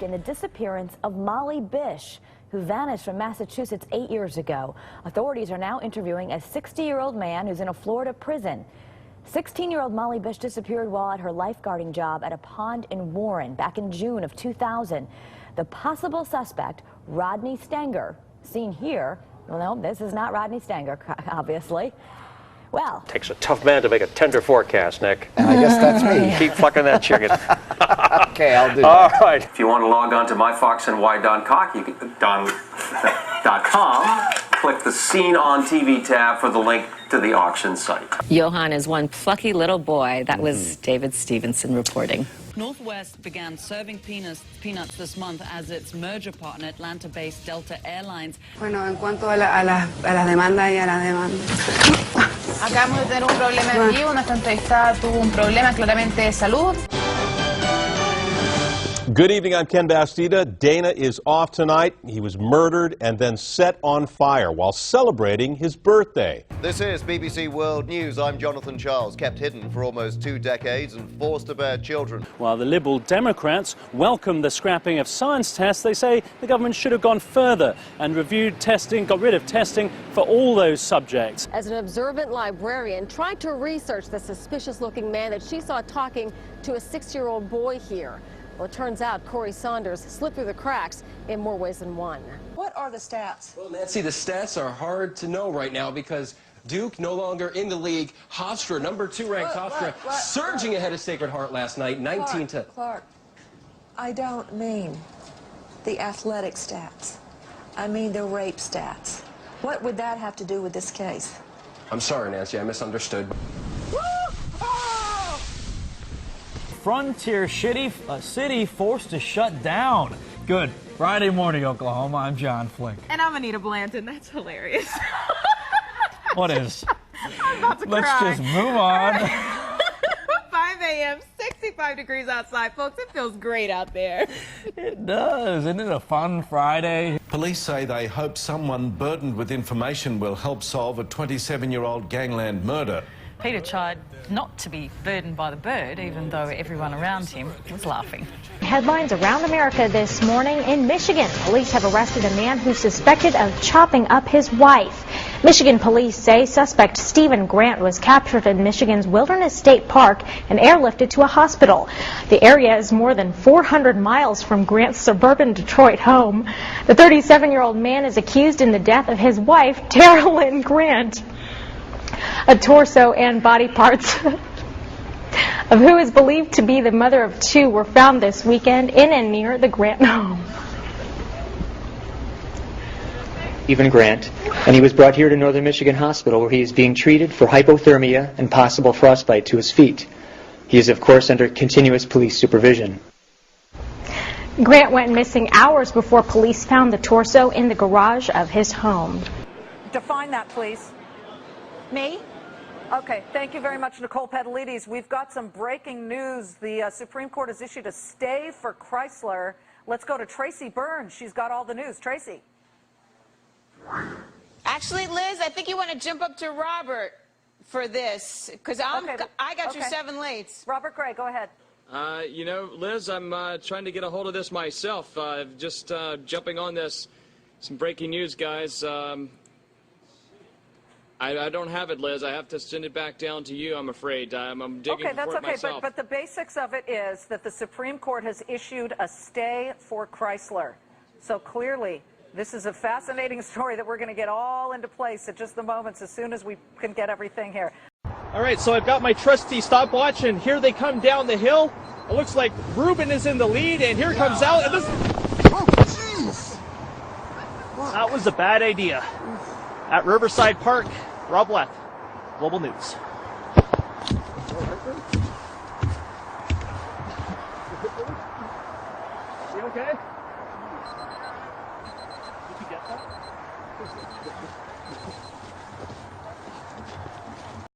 involved in the disappearance of Molly Bish, who vanished from Massachusetts 8 years ago. Authorities are now interviewing a 60-year-old man who's in a Florida prison. 16-year-old Molly Bish disappeared while at her lifeguarding job at a pond in Warren back in June of 2000. The possible suspect, Rodney Stanger, seen here. Well, no, this is not Rodney Stanger, obviously. Well, takes a tough man to make a tender forecast, Nick. I guess that's me. Keep fucking that chicken. Okay, I'll do All that. right. If you want to log on to myfoxny.com, click the Seen on TV tab for the link to the auction site. Johan is one plucky little boy. That was David Stevenson reporting. Northwest began serving peanuts this month as its merger partner, Atlanta-based Delta Airlines. Bueno, en cuanto a las demandas y a la demanda. Acabamos de tener un problema en vivo. Nuestra entrevistada tuvo un problema claramente de salud. Good evening, I'm Ken Bastida. Dana is off tonight. He was murdered and then set on fire while celebrating his birthday. This is BBC World News. I'm Jonathan Charles, kept hidden for almost 2 decades and forced to bear children. While the Liberal Democrats welcome the scrapping of science tests, they say the government should have gone further and reviewed testing, got rid of testing for all those subjects. As an observant librarian tried to research the suspicious-looking man that she saw talking to a 6-year-old boy here. Well, it turns out Corey Saunders slipped through the cracks in more ways than one. What are the stats? Well, Nancy, the stats are hard to know right now because Duke no longer in the league. Hofstra, number 2 ranked Hofstra, surging ahead of Sacred Heart last night, 19-10. Clark, I don't mean the athletic stats. I mean the rape stats. What would that have to do with this case? I'm sorry, Nancy, I misunderstood. Frontier city forced to shut down. Good. Friday morning, Oklahoma. I'm John Flick. And I'm Anita Blanton. That's hilarious. What is? I'm about to cry. Let's just move on. 5 a.m., 65 degrees outside. Folks, it feels great out there. It does. Isn't it a fun Friday? Police say they hope someone burdened with information will help solve a 27-year-old gangland murder. Peter tried not to be burdened by the bird, even though everyone around him was laughing. Headlines around America this morning. In Michigan, police have arrested a man who's suspected of chopping up his wife. Michigan police say suspect Stephen Grant was captured in Michigan's Wilderness State Park and airlifted to a hospital. The area is more than 400 miles from Grant's suburban Detroit home. The 37-year-old man is accused in the death of his wife, Tara Lynn Grant. A torso and body parts of who is believed to be the mother of 2 were found this weekend in and near the Grant home. Stephen Grant, and he was brought here to Northern Michigan Hospital where he is being treated for hypothermia and possible frostbite to his feet. He is, of course, under continuous police supervision. Grant went missing hours before police found the torso in the garage of his home. Define that, please. Me? Okay, thank you very much, Nicole Pedalides. We've got some breaking news. The Supreme Court has issued a stay for Chrysler. Let's go to Tracy Burns. She's got all the news. Tracy. Actually, Liz, I think you want to jump up to Robert for this, because I got your 7 lates. Robert Gray, go ahead. You know, Liz, I'm trying to get a hold of this myself. Just jumping on this. Some breaking news, guys. I don't have it, Liz. I have to send it back down to you, I'm afraid. I'm digging Okay, that's for it okay, myself. but the basics of it is that the Supreme Court has issued a stay for Chrysler. So clearly, this is a fascinating story that we're going to get all into place at just the moments as soon as we can get everything here. All right, so I've got my trusty stopwatch, and here they come down the hill. It looks like Ruben is in the lead, and here comes out. And this... Oh, jeez! That was a bad idea. At Riverside Park, Rob Leth, Global News. You okay?